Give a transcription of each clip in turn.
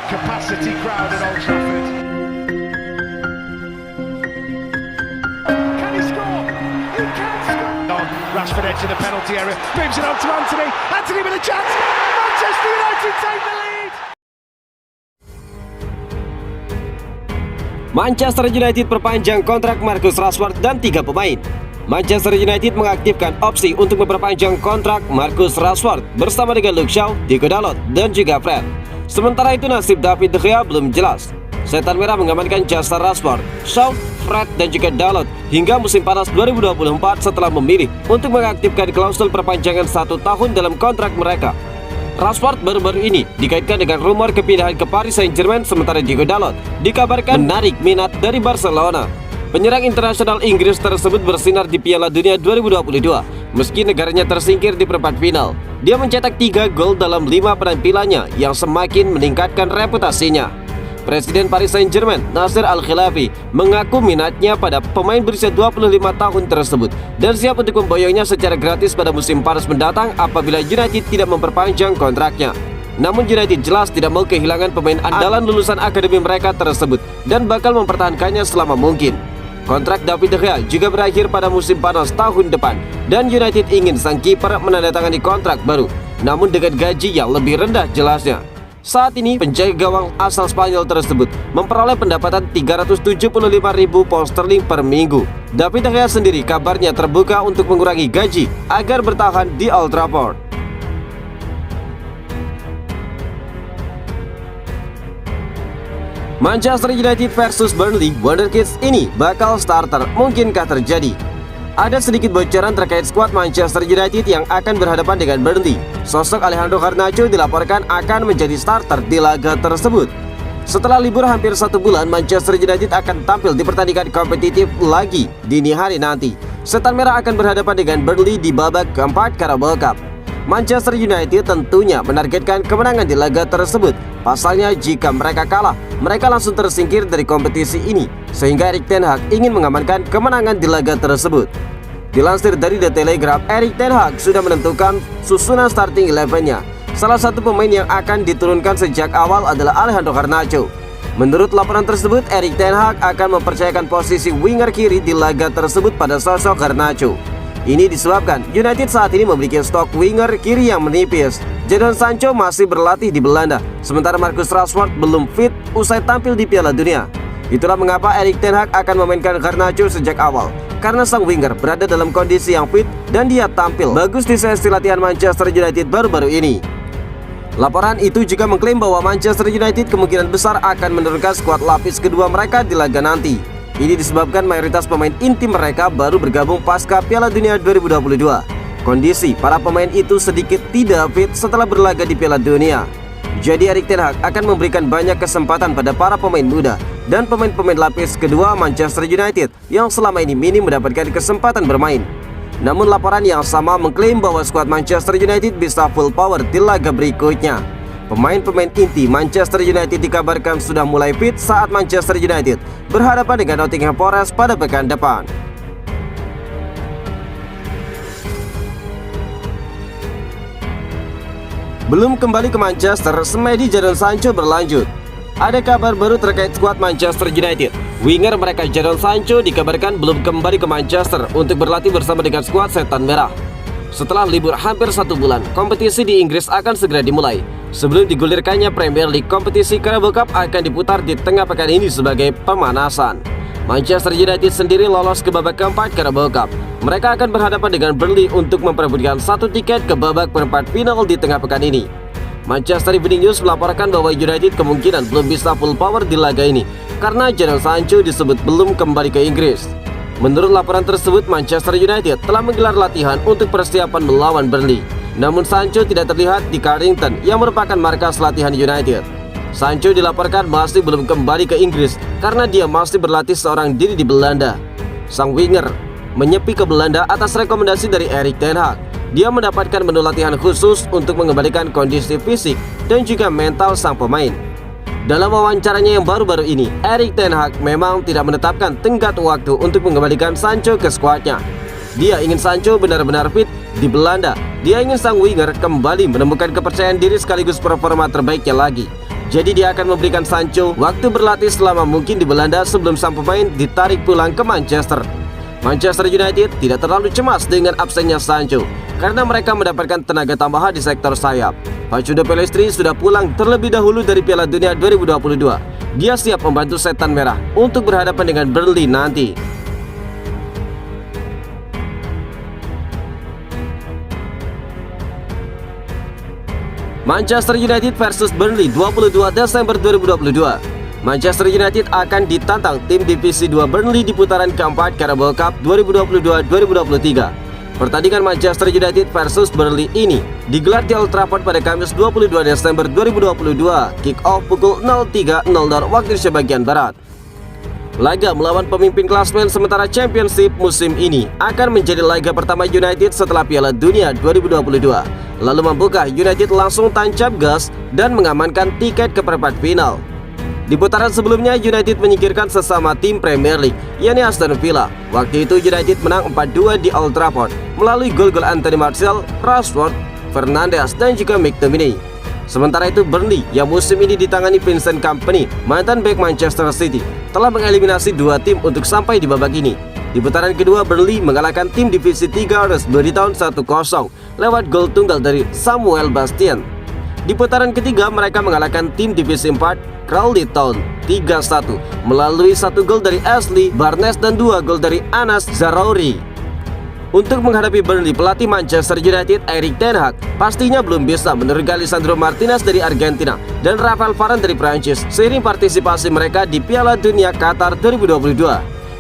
capacity crowd at Old Trafford. Can he score? He can score! Rashford edge of the penalty area, moves it on to Anthony. Anthony with a chance. Manchester United take the lead. Manchester United perpanjang kontrak Marcus Rashford dan 3 pemain. Manchester United mengaktifkan opsi untuk memperpanjang kontrak Marcus Rashford bersama dengan Luke Shaw, Diogo Dalot, dan juga Fred. Sementara itu nasib David De Gea belum jelas. Setan Merah mengamankan jasa Rashford, Shaw, Fred, dan juga Dalot hingga musim panas 2024 setelah memilih untuk mengaktifkan klausul perpanjangan 1 tahun dalam kontrak mereka. Rashford baru-baru ini dikaitkan dengan rumor kepindahan ke Paris Saint-Germain, sementara Diogo Dalot dikabarkan menarik minat dari Barcelona. Penyerang internasional Inggris tersebut bersinar di Piala Dunia 2022 meski negaranya tersingkir di perempat final. Dia mencetak 3 gol dalam 5 penampilannya yang semakin meningkatkan reputasinya. Presiden Paris Saint-Germain, Nasser Al-Khelaifi, mengaku minatnya pada pemain berusia 25 tahun tersebut dan siap untuk memboyongnya secara gratis pada musim panas mendatang apabila United tidak memperpanjang kontraknya. Namun United jelas tidak mau kehilangan pemain andalan lulusan akademi mereka tersebut dan bakal mempertahankannya selama mungkin. Kontrak David De Gea juga berakhir pada musim panas tahun depan dan United ingin sang kiper menandatangani kontrak baru, namun dengan gaji yang lebih rendah jelasnya. Saat ini penjaga gawang asal Spanyol tersebut memperoleh pendapatan 375.000 pound sterling per minggu. David De Gea sendiri kabarnya terbuka untuk mengurangi gaji agar bertahan di Old Trafford. Manchester United versus Burnley, Wonderkids ini bakal starter, mungkinkah terjadi? Ada sedikit bocoran terkait skuad Manchester United yang akan berhadapan dengan Burnley. Sosok Alejandro Garnacho dilaporkan akan menjadi starter di laga tersebut. Setelah libur hampir 1 bulan, Manchester United akan tampil di pertandingan kompetitif lagi dini hari nanti. Setan Merah akan berhadapan dengan Burnley di babak keempat Carabao Cup. Manchester United tentunya menargetkan kemenangan di laga tersebut. Pasalnya jika mereka kalah, mereka langsung tersingkir dari kompetisi ini, sehingga Erik ten Hag ingin mengamankan kemenangan di laga tersebut. Dilansir dari The Telegraph, Erik ten Hag sudah menentukan susunan starting 11-nya. Salah satu pemain yang akan diturunkan sejak awal adalah Alejandro Garnacho. Menurut laporan tersebut, Erik ten Hag akan mempercayakan posisi winger kiri di laga tersebut pada sosok Garnacho. Ini disebabkan United saat ini memiliki stok winger kiri yang menipis. Jadon Sancho masih berlatih di Belanda, sementara Marcus Rashford belum fit usai tampil di Piala Dunia. Itulah mengapa Erik ten Hag akan memainkan Garnacho sejak awal, karena sang winger berada dalam kondisi yang fit dan dia tampil bagus di sesi latihan Manchester United baru-baru ini. Laporan itu juga mengklaim bahwa Manchester United kemungkinan besar akan menurunkan skuad lapis kedua mereka di laga nanti. Ini disebabkan mayoritas pemain inti mereka baru bergabung pasca Piala Dunia 2022. Kondisi para pemain itu sedikit tidak fit setelah berlaga di Piala Dunia. Jadi Erik ten Hag akan memberikan banyak kesempatan pada para pemain muda dan pemain-pemain lapis kedua Manchester United yang selama ini minim mendapatkan kesempatan bermain. Namun laporan yang sama mengklaim bahwa skuad Manchester United bisa full power di laga berikutnya. Pemain-pemain inti Manchester United dikabarkan sudah mulai fit saat Manchester United berhadapan dengan Nottingham Forest pada pekan depan. Belum kembali ke Manchester, semedi Jadon Sancho berlanjut. Ada kabar baru terkait skuad Manchester United. Winger mereka Jadon Sancho dikabarkan belum kembali ke Manchester untuk berlatih bersama dengan skuad Setan Merah. Setelah libur hampir 1 bulan, kompetisi di Inggris akan segera dimulai. Sebelum digulirkannya Premier League, kompetisi Carabao Cup akan diputar di tengah pekan ini sebagai pemanasan. Manchester United sendiri lolos ke babak keempat Carabao Cup. Mereka akan berhadapan dengan Burnley untuk memperebutkan 1 tiket ke babak perempat final di tengah pekan ini. Manchester Evening News melaporkan bahwa United kemungkinan belum bisa full power di laga ini karena Jadon Sancho disebut belum kembali ke Inggris. Menurut laporan tersebut, Manchester United telah menggelar latihan untuk persiapan melawan Burnley. Namun Sancho tidak terlihat di Carrington yang merupakan markas latihan United. Sancho dilaporkan masih belum kembali ke Inggris karena dia masih berlatih seorang diri di Belanda. Sang winger menyepi ke Belanda atas rekomendasi dari Erik ten Hag. Dia mendapatkan menu latihan khusus untuk mengembalikan kondisi fisik dan juga mental sang pemain. Dalam wawancaranya yang baru-baru ini, Erik ten Hag memang tidak menetapkan tenggat waktu untuk mengembalikan Sancho ke skuadnya. Dia ingin Sancho benar-benar fit di Belanda. Dia ingin sang winger kembali menemukan kepercayaan diri sekaligus performa terbaiknya lagi. Jadi dia akan memberikan Sancho waktu berlatih selama mungkin di Belanda sebelum sang pemain ditarik pulang ke Manchester. Manchester United tidak terlalu cemas dengan absennya Sancho karena mereka mendapatkan tenaga tambahan di sektor sayap. Pachudo Pellistri sudah pulang terlebih dahulu dari Piala Dunia 2022. Dia siap membantu Setan Merah untuk berhadapan dengan Burnley nanti. Manchester United versus Burnley 22 Desember 2022. Manchester United akan ditantang tim divisi 2 Burnley di putaran keempat Carabao Cup 2022-2023. Pertandingan Manchester United versus Burnley ini digelar di Old Trafford pada Kamis 22 Desember 2022. Kick off pukul 03.00 waktu Indonesia bagian Barat. Laga melawan pemimpin klasemen sementara Championship musim ini akan menjadi laga pertama United setelah Piala Dunia 2022. Lalu membuka, United langsung tancap gas dan mengamankan tiket ke perempat final. Di putaran sebelumnya, United menyingkirkan sesama tim Premier League, yakni Aston Villa. Waktu itu United menang 4-2 di Old Trafford melalui gol-gol Anthony Martial, Rashford, Fernandes, dan juga McTominay. Sementara itu Burnley yang musim ini ditangani Vincent Kompany, mantan bek Manchester City, telah mengeliminasi dua tim untuk sampai di babak ini. Di putaran kedua, Burnley mengalahkan tim divisi 3 Huddersfield Town 1-0 lewat gol tunggal dari Samuel Bastian. Di putaran ketiga, mereka mengalahkan tim divisi 4 Crawley Town 3-1 melalui 1 gol dari Ashley Barnes dan 2 gol dari Anas Zaroury. Untuk menghadapi Burnley, pelatih Manchester United Erik ten Hag pastinya belum bisa menurunkan Lisandro Martinez dari Argentina dan Rafael Varane dari Prancis seiring partisipasi mereka di Piala Dunia Qatar 2022.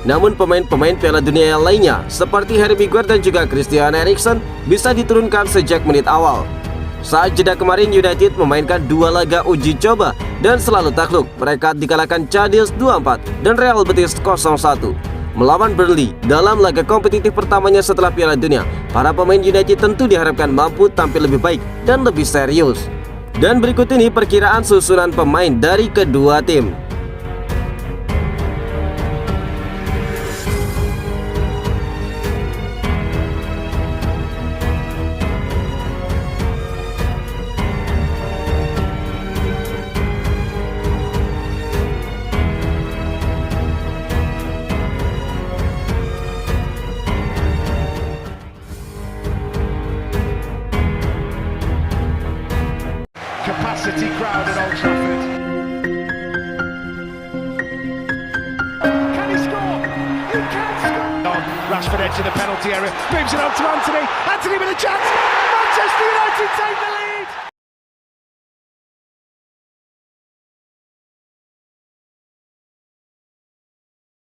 Namun pemain-pemain Piala Dunia yang lainnya seperti Harry Maguire dan juga Christian Eriksen bisa diturunkan sejak menit awal. Saat jeda kemarin, United memainkan 2 laga uji coba dan selalu takluk. Mereka dikalahkan Cadiz 2-4 dan Real Betis 0-1 melawan Burnley dalam laga kompetitif pertamanya setelah Piala Dunia. Para pemain United tentu diharapkan mampu tampil lebih baik dan lebih serius. Dan berikut ini perkiraan susunan pemain dari kedua tim. Capacity crowd at Old Trafford. Can he score? He can score! On Rashford edge of the penalty area, moves it on to Anthony. Anthony with a chance. Manchester United take the lead.